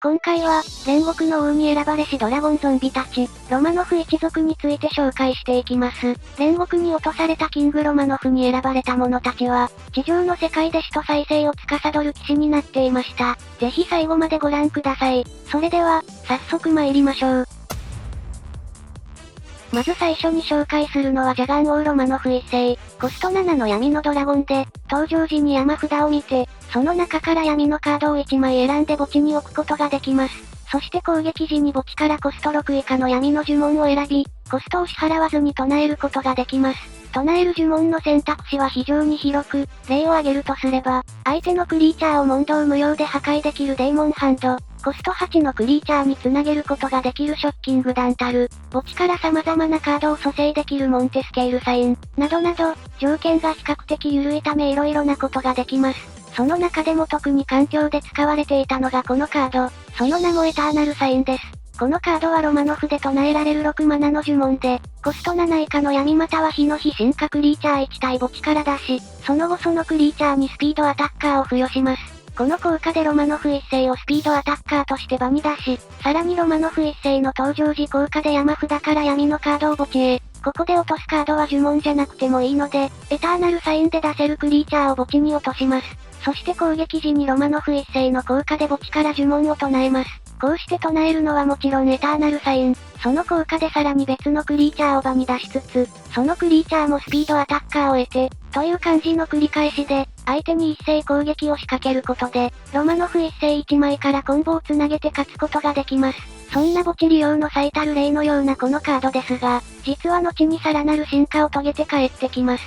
今回は、煉獄の王に選ばれしドラゴンゾンビたち、ロマノフ一族について紹介していきます。煉獄に落とされたキングロマノフに選ばれた者たちは、地上の世界で死と再生を司る騎士になっていました。ぜひ最後までご覧ください。それでは、早速参りましょう。まず最初に紹介するのはジャガン王ロマノフ一世。コスト7の闇のドラゴンで、登場時に山札を見て、その中から闇のカードを1枚選んで墓地に置くことができます。そして攻撃時に墓地からコスト6以下の闇の呪文を選び、コストを支払わずに唱えることができます。唱える呪文の選択肢は非常に広く、例を挙げるとすれば、相手のクリーチャーを問答無用で破壊できるデーモンハンド、コスト8のクリーチャーにつなげることができるショッキングダンタル、墓地から様々なカードを蘇生できるモンテスケールサイン、などなど、条件が比較的緩いため色々なことができます。その中でも特に環境で使われていたのがこのカード、その名もエターナルサインです。このカードはロマノフで唱えられる6マナの呪文で、コスト7以下の闇または火の火進化クリーチャー1体墓地から出し、その後そのクリーチャーにスピードアタッカーを付与します。この効果でロマノフ一世をスピードアタッカーとして場に出し、さらにロマノフ一世の登場時効果で山札から闇のカードを墓地へ。ここで落とすカードは呪文じゃなくてもいいので、エターナルサインで出せるクリーチャーを墓地に落とします。そして攻撃時にロマノフ一世の効果で墓地から呪文を唱えます。こうして唱えるのはもちろんエターナルサイン、その効果でさらに別のクリーチャーを場に出しつつ、そのクリーチャーもスピードアタッカーを得て、という感じの繰り返しで、相手に一斉攻撃を仕掛けることで、ロマノフ一世1枚からコンボをつなげて勝つことができます。そんな墓地利用の最たる例のようなこのカードですが、実は後にさらなる進化を遂げて帰ってきます。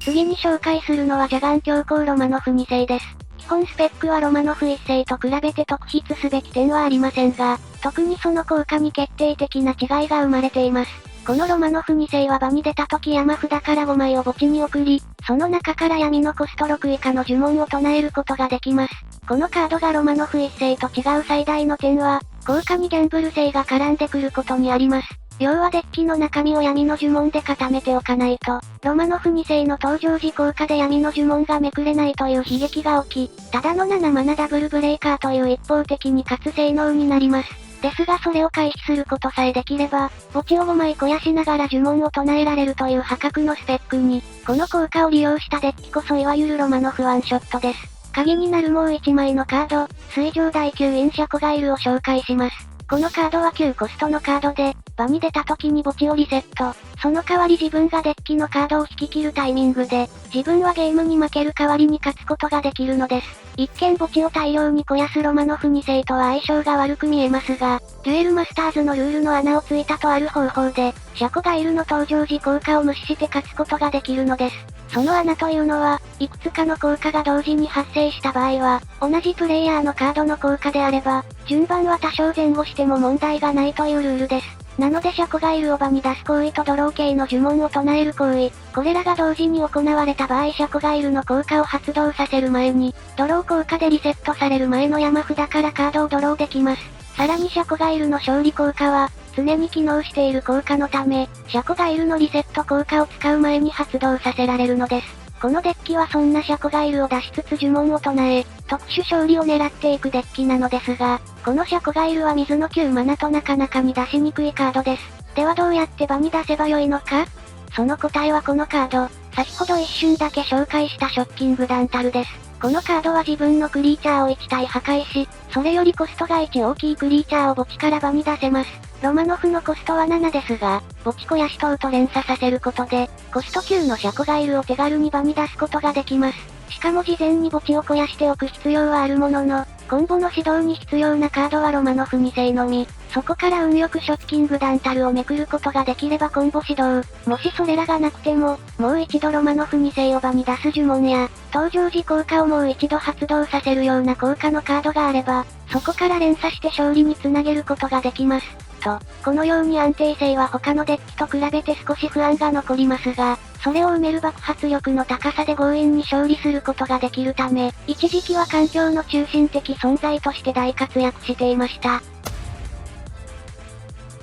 次に紹介するのはジャガン強行ロマノフ2世です。基本スペックはロマノフ一世と比べて特筆すべき点はありませんが、特にその効果に決定的な違いが生まれています。このロマノフ2世は場に出た時山札から5枚を墓地に送り、その中から闇のコスト6以下の呪文を唱えることができます。このカードがロマノフ一世と違う最大の点は、効果にギャンブル性が絡んでくることにあります。要はデッキの中身を闇の呪文で固めておかないと、ロマノフ2世の登場時効果で闇の呪文がめくれないという悲劇が起き、ただの7マナダブルブレイカーという一方的に勝つ性能になります。ですがそれを回避することさえできれば、墓地を5枚肥やしながら呪文を唱えられるという破格のスペックに、この効果を利用したデッキこそいわゆるロマノフワンショットです。鍵になるもう1枚のカード、水上第9インシャコガイルを紹介します。このカードは9コストのカードで、場に出た時に墓地をリセット。その代わり自分がデッキのカードを引き切るタイミングで、自分はゲームに負ける代わりに勝つことができるのです。一見墓地を大量に肥やすロマノフ2世とは相性が悪く見えますが、デュエルマスターズのルールの穴をついたとある方法で、シャコガイルの登場時効果を無視して勝つことができるのです。その穴というのは、いくつかの効果が同時に発生した場合は、同じプレイヤーのカードの効果であれば、順番は多少前後しても問題がないというルールです。なのでシャコガイルを場に出す行為とドロー系の呪文を唱える行為、これらが同時に行われた場合シャコガイルの効果を発動させる前に、ドロー効果でリセットされる前の山札からカードをドローできます。さらにシャコガイルの勝利効果は、常に機能している効果のため、シャコガイルのリセット効果を使う前に発動させられるのです。このデッキはそんなシャコガイルを出しつつ呪文を唱え、特殊勝利を狙っていくデッキなのですが、このシャコガイルは水の9マナとなかなかに出しにくいカードです。ではどうやって場に出せばよいのか？その答えはこのカード、先ほど一瞬だけ紹介したショッキングダンタルです。このカードは自分のクリーチャーを1体破壊し、それよりコストが1大きいクリーチャーを墓地から場に出せます。ロマノフのコストは7ですが、墓地肥やし等と連鎖させることで、コスト9のシャコガイルを手軽に場に出すことができます。しかも事前に墓地を肥やしておく必要はあるものの、コンボの指導に必要なカードはロマノフ2世のみ。そこから運よくショッキングダンタルをめくることができればコンボ指導。もしそれらがなくても、もう一度ロマノフ2世を場に出す呪文や、登場時効果をもう一度発動させるような効果のカードがあれば、そこから連鎖して勝利につなげることができます。と、このように安定性は他のデッキと比べて少し不安が残りますが、それを埋める爆発力の高さで強引に勝利することができるため、一時期は環境の中心的存在として大活躍していました。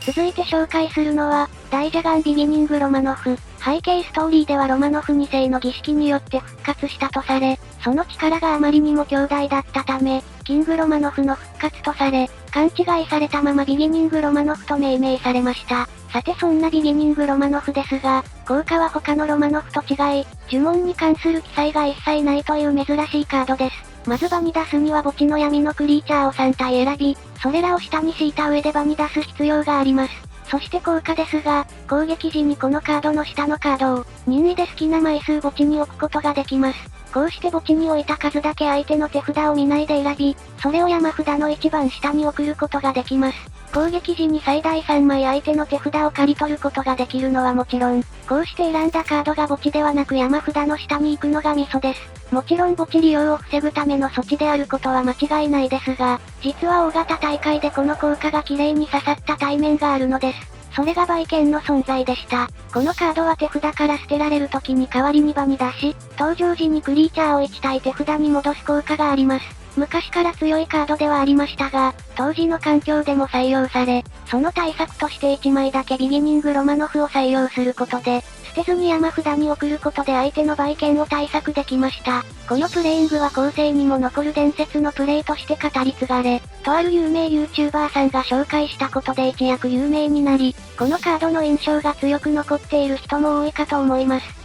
続いて紹介するのは、大ジャガンビギニングロマノフ。背景ストーリーではロマノフ2世の儀式によって復活したとされ、その力があまりにも強大だったため、キングロマノフの復活とされ、勘違いされたままビギニングロマノフと命名されました。さてそんなビギニングロマノフですが、効果は他のロマノフと違い、呪文に関する記載が一切ないという珍しいカードです。まず場に出すには墓地の闇のクリーチャーを3体選び、それらを下に敷いた上で場に出す必要があります。そして効果ですが、攻撃時にこのカードの下のカードを、任意で好きな枚数墓地に置くことができます。こうして墓地に置いた数だけ相手の手札を見ないで選び、それを山札の一番下に送ることができます。攻撃時に最大3枚相手の手札を刈り取ることができるのはもちろん、こうして選んだカードが墓地ではなく山札の下に行くのがミソです。もちろん墓地利用を防ぐための措置であることは間違いないですが、実は大型大会でこの効果が綺麗に刺さった対面があるのです。それが売券の存在でした。このカードは手札から捨てられる時に代わりに場に出し、登場時にクリーチャーを1体手札に戻す効果があります。昔から強いカードではありましたが、当時の環境でも採用され、その対策として1枚だけビギニングロマノフを採用することで、捨てずに山札に送ることで相手の売券を対策できました。このプレイングは後世にも残る伝説のプレイとして語り継がれ、とある有名 YouTuber さんが紹介したことで一躍有名になり、このカードの印象が強く残っている人も多いかと思います。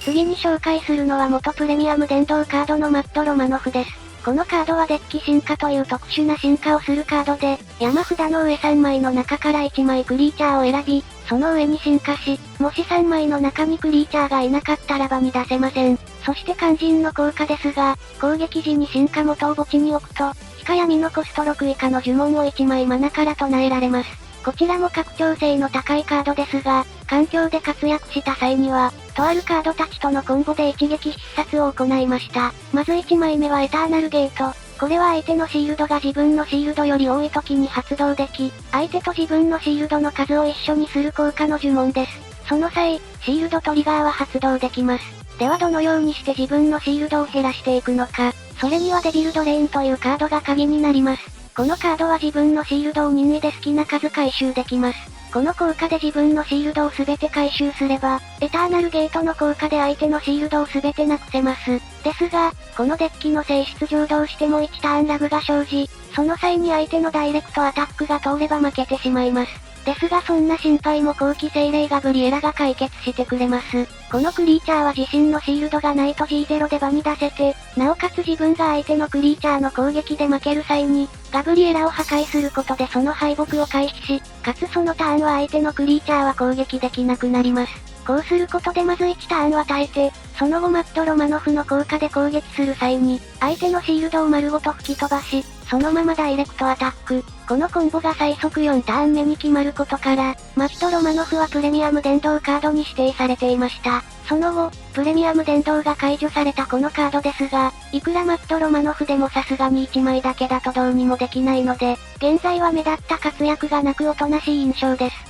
次に紹介するのは元プレミアム電動カードのマット・ロマノフです。このカードはデッキ進化という特殊な進化をするカードで、山札の上3枚の中から1枚クリーチャーを選び、その上に進化し、もし3枚の中にクリーチャーがいなかったら場に出せません。そして肝心の効果ですが、攻撃時に進化元を墓地に置くと、地下闇のコスト6以下の呪文を1枚マナから唱えられます。こちらも拡張性の高いカードですが、環境で活躍した際には、とあるカードたちとのコンボで一撃必殺を行いました。まず1枚目はエターナルゲート。これは相手のシールドが自分のシールドより多い時に発動でき、相手と自分のシールドの数を一緒にする効果の呪文です。その際、シールドトリガーは発動できます。ではどのようにして自分のシールドを減らしていくのか。それにはデビルドレインというカードが鍵になります。このカードは自分のシールドを任意で好きな数回収できます。この効果で自分のシールドを全て回収すれば、エターナルゲートの効果で相手のシールドを全てなくせます。ですが、このデッキの性質上どうしても1ターンラグが生じ、その際に相手のダイレクトアタックが通れば負けてしまいます。ですがそんな心配も後期精霊ガブリエラが解決してくれます。このクリーチャーは自身のシールドがないと G0 で場に出せて、なおかつ自分が相手のクリーチャーの攻撃で負ける際に、ガブリエラを破壊することでその敗北を回避し、かつそのターンは相手のクリーチャーは攻撃できなくなります。こうすることでまず1ターンは耐えて、その後マット・ロマノフの効果で攻撃する際に、相手のシールドを丸ごと吹き飛ばし、そのままダイレクトアタック。このコンボが最速4ターン目に決まることから、マット・ロマノフはプレミアム電動カードに指定されていました。その後、プレミアム電動が解除されたこのカードですが、いくらマット・ロマノフでもさすがに1枚だけだとどうにもできないので、現在は目立った活躍がなくおとなしい印象です。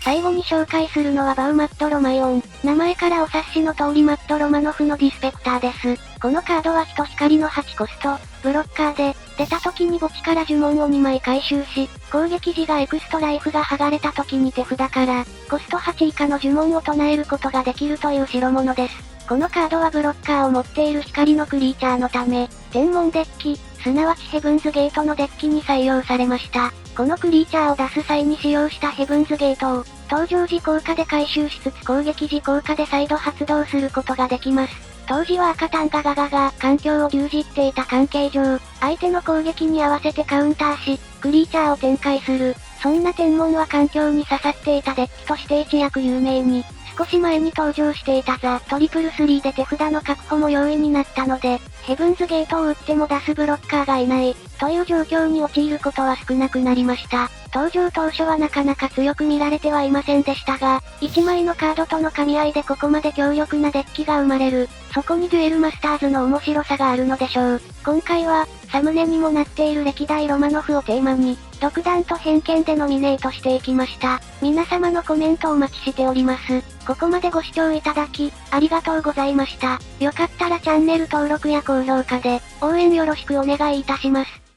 最後に紹介するのはバウマット・ロマイオン。名前からお察しの通りマット・ロマノフのディスペクターです。このカードは人光の8コスト、ブロッカーで、出た時に墓地から呪文を2枚回収し、攻撃時がエクストライフが剥がれた時に手札から、コスト8以下の呪文を唱えることができるという代物です。このカードはブロッカーを持っている光のクリーチャーのため、天文デッキ、すなわちヘブンズゲートのデッキに採用されました。このクリーチャーを出す際に使用したヘブンズゲートを、登場時効果で回収しつつ攻撃時効果で再度発動することができます。当時は赤タンガガガが環境を牛耳っていた関係上、相手の攻撃に合わせてカウンターし、クリーチャーを展開する。そんな天文は環境に刺さっていたデッキとして一躍有名に、少し前に登場していたザ・トリプルスリーで手札の確保も容易になったので、ヘブンズゲートを打っても出すブロッカーがいない、という状況に陥ることは少なくなりました。登場当初はなかなか強く見られてはいませんでしたが、1枚のカードとの噛み合いでここまで強力なデッキが生まれる。そこにデュエルマスターズの面白さがあるのでしょう。今回は、サムネにもなっている歴代ロマノフをテーマに、独断と偏見でノミネートしていきました。皆様のコメントお待ちしております。ここまでご視聴いただき、ありがとうございました。よかったらチャンネル登録や高評価で、応援よろしくお願いいたします。